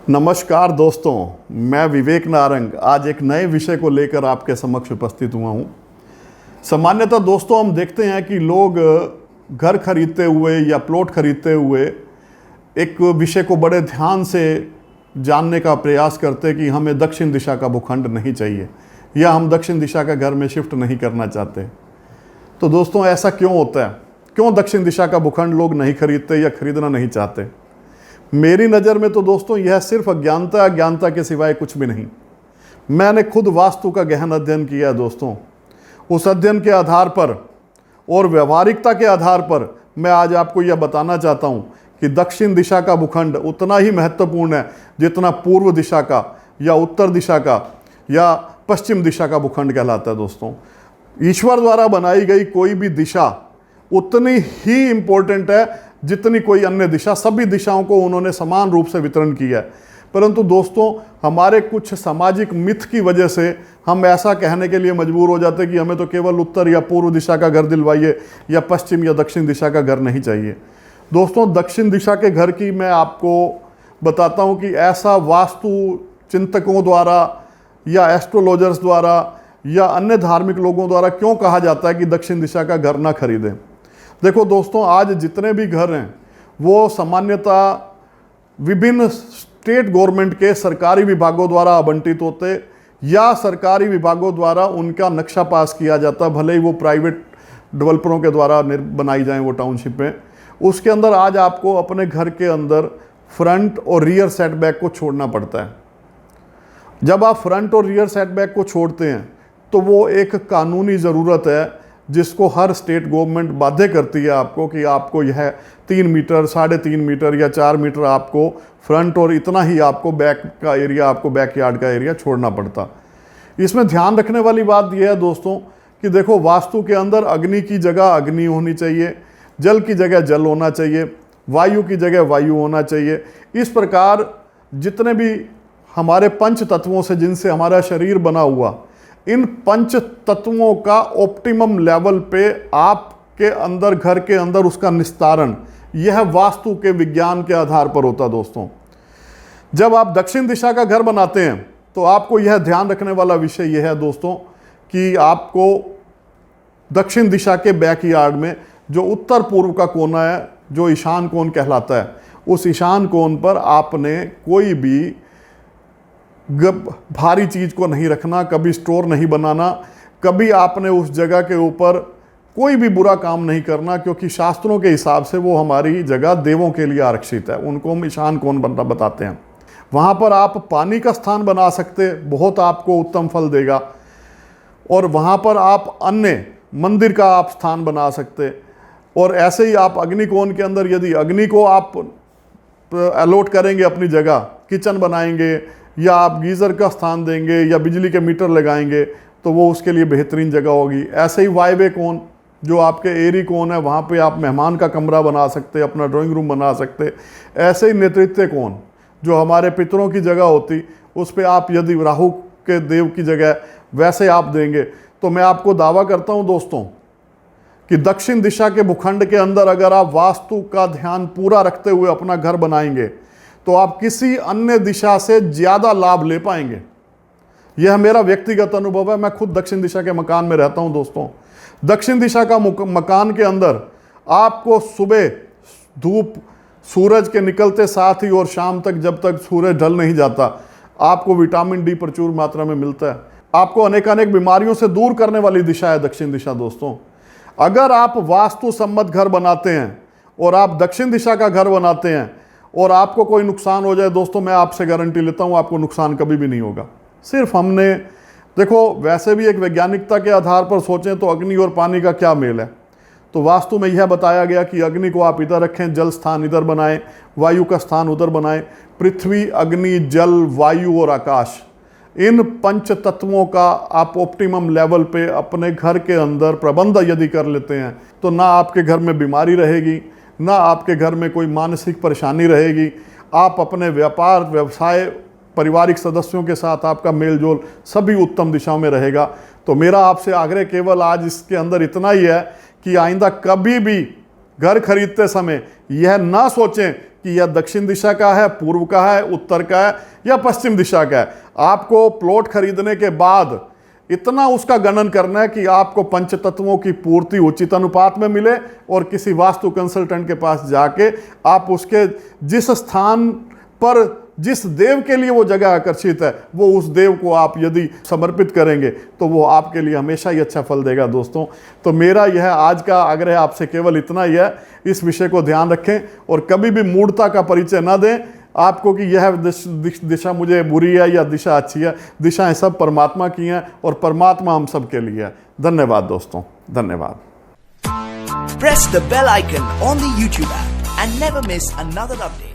नमस्कार दोस्तों, मैं विवेक नारंग आज एक नए विषय को लेकर आपके समक्ष उपस्थित हुआ हूँ। सामान्यतः दोस्तों हम देखते हैं कि लोग घर खरीदते हुए या प्लॉट खरीदते हुए एक विषय को बड़े ध्यान से जानने का प्रयास करते हैं कि हमें दक्षिण दिशा का भूखंड नहीं चाहिए या हम दक्षिण दिशा का घर में शिफ्ट नहीं करना चाहते। तो दोस्तों ऐसा क्यों होता है? क्यों दक्षिण दिशा का भूखंड लोग नहीं खरीदते या खरीदना नहीं चाहते? मेरी नज़र में तो दोस्तों यह सिर्फ अज्ञानता के सिवाय कुछ भी नहीं। मैंने खुद वास्तु का गहन अध्ययन किया है दोस्तों। उस अध्ययन के आधार पर और व्यवहारिकता के आधार पर मैं आज आपको यह बताना चाहता हूँ कि दक्षिण दिशा का भूखंड उतना ही महत्वपूर्ण है जितना पूर्व दिशा का या उत्तर दिशा का या पश्चिम दिशा का भूखंड कहलाता है। दोस्तों, ईश्वर द्वारा बनाई गई कोई भी दिशा उतनी ही इम्पोर्टेंट है जितनी कोई अन्य दिशा। सभी दिशाओं को उन्होंने समान रूप से वितरण किया है, परंतु दोस्तों हमारे कुछ सामाजिक मिथ की वजह से हम ऐसा कहने के लिए मजबूर हो जाते हैं कि हमें तो केवल उत्तर या पूर्व दिशा का घर दिलवाइए या पश्चिम या दक्षिण दिशा का घर नहीं चाहिए। दोस्तों, दक्षिण दिशा के घर की मैं आपको बताता हूं कि ऐसा वास्तु चिंतकों द्वारा या एस्ट्रोलॉजर्स द्वारा या अन्य धार्मिक लोगों द्वारा क्यों कहा जाता है कि दक्षिण दिशा का घर ना खरीदें। देखो दोस्तों, आज जितने भी घर हैं वो सामान्यतः विभिन्न स्टेट गवर्नमेंट के सरकारी विभागों द्वारा आवंटित होते या सरकारी विभागों द्वारा उनका नक्शा पास किया जाता, भले ही वो प्राइवेट डेवलपरों के द्वारा बनाई जाएं वो टाउनशिप में। उसके अंदर आज आपको अपने घर के अंदर फ्रंट और रियर सेटबैक को छोड़ना पड़ता है। जब आप फ्रंट और रियर सेटबैक को छोड़ते हैं तो वो एक कानूनी ज़रूरत है जिसको हर स्टेट गवर्नमेंट बाध्य करती है आपको कि आपको यह 3 मीटर, 3.5 मीटर या 4 मीटर आपको फ्रंट और इतना ही आपको बैक का एरिया, आपको बैकयार्ड का एरिया छोड़ना पड़ता। इसमें ध्यान रखने वाली बात यह है दोस्तों कि देखो, वास्तु के अंदर अग्नि की जगह अग्नि होनी चाहिए, जल की जगह जल होना चाहिए, वायु की जगह वायु होना चाहिए। इस प्रकार जितने भी हमारे पंच तत्वों से जिनसे हमारा शरीर बना हुआ, इन पंच तत्वों का ऑप्टिमम लेवल पे आपके अंदर, घर के अंदर उसका निस्तारण, यह वास्तु के विज्ञान के आधार पर होता। दोस्तों, जब आप दक्षिण दिशा का घर बनाते हैं तो आपको यह ध्यान रखने वाला विषय यह है दोस्तों कि आपको दक्षिण दिशा के बैकयार्ड में जो उत्तर पूर्व का कोना है, जो ईशान कोण कहलाता है, उस ईशान कोण पर आपने कोई भी भारी चीज़ को नहीं रखना, कभी स्टोर नहीं बनाना, कभी आपने उस जगह के ऊपर कोई भी बुरा काम नहीं करना, क्योंकि शास्त्रों के हिसाब से वो हमारी जगह देवों के लिए आरक्षित है। उनको हम ईशान कोण बनना बताते हैं। वहाँ पर आप पानी का स्थान बना सकते, बहुत आपको उत्तम फल देगा। और वहाँ पर आप अन्य मंदिर का आप स्थान बना सकते। और ऐसे ही आप अग्नि कोण के अंदर यदि अग्नि को आप अलॉट करेंगे अपनी जगह, किचन बनाएंगे या आप गीज़र का स्थान देंगे या बिजली के मीटर लगाएंगे, तो वो उसके लिए बेहतरीन जगह होगी। ऐसे ही वायव्य कोण, जो आपके एरी कोण है, वहाँ पे आप मेहमान का कमरा बना सकते, अपना ड्राइंग रूम बना सकते। ऐसे ही नेतृत्व कोण, जो हमारे पितरों की जगह होती, उस पर आप यदि राहु के देव की जगह वैसे आप देंगे, तो मैं आपको दावा करता हूँ दोस्तों कि दक्षिण दिशा के भूखंड के अंदर अगर आप वास्तु का ध्यान पूरा रखते हुए अपना घर बनाएंगे तो आप किसी अन्य दिशा से ज़्यादा लाभ ले पाएंगे। यह मेरा व्यक्तिगत अनुभव है। मैं खुद दक्षिण दिशा के मकान में रहता हूं दोस्तों। दक्षिण दिशा का मकान के अंदर आपको सुबह धूप सूरज के निकलते साथ ही और शाम तक, जब तक सूरज ढल नहीं जाता, आपको विटामिन डी प्रचुर मात्रा में मिलता है। आपको अनेकानेक बीमारियों से दूर करने वाली दिशा है दक्षिण दिशा। दोस्तों, अगर आप वास्तु सम्मत घर बनाते हैं और आप दक्षिण दिशा का घर बनाते हैं और आपको कोई नुकसान हो जाए, दोस्तों मैं आपसे गारंटी लेता हूं आपको नुकसान कभी भी नहीं होगा। सिर्फ हमने देखो, वैसे भी एक वैज्ञानिकता के आधार पर सोचें तो अग्नि और पानी का क्या मेल है। तो वास्तु में यह बताया गया कि अग्नि को आप इधर रखें, जल स्थान इधर बनाएं, वायु का स्थान उधर बनाएं। पृथ्वी, अग्नि, जल, वायु और आकाश, इन पंच तत्वों का आप ऑप्टिमम लेवल पे अपने घर के अंदर प्रबंध यदि कर लेते हैं तो ना आपके घर में बीमारी रहेगी, ना आपके घर में कोई मानसिक परेशानी रहेगी। आप अपने व्यापार, व्यवसाय, पारिवारिक सदस्यों के साथ आपका मेलजोल सभी उत्तम दिशाओं में रहेगा। तो मेरा आपसे आग्रह केवल आज इसके अंदर इतना ही है कि आइंदा कभी भी घर खरीदते समय यह ना सोचें कि यह दक्षिण दिशा का है, पूर्व का है, उत्तर का है या पश्चिम दिशा का है। आपको प्लॉट खरीदने के बाद इतना उसका गणन करना है कि आपको पंच तत्वों की पूर्ति उचित अनुपात में मिले, और किसी वास्तु कंसल्टेंट के पास जाके आप उसके जिस स्थान पर जिस देव के लिए वो जगह आकर्षित है, वो उस देव को आप यदि समर्पित करेंगे तो वो आपके लिए हमेशा ही अच्छा फल देगा दोस्तों। तो मेरा यह आज का आग्रह आपसे केवल इतना ही है, इस विषय को ध्यान रखें और कभी भी मूढ़ता का परिचय न दें आपको कि यह दिशा मुझे बुरी है या दिशा अच्छी है। दिशाएं सब परमात्मा की हैं और परमात्मा हम सब के लिए है। धन्यवाद दोस्तों, धन्यवाद। Press the bell icon on the YouTube app and never miss another update.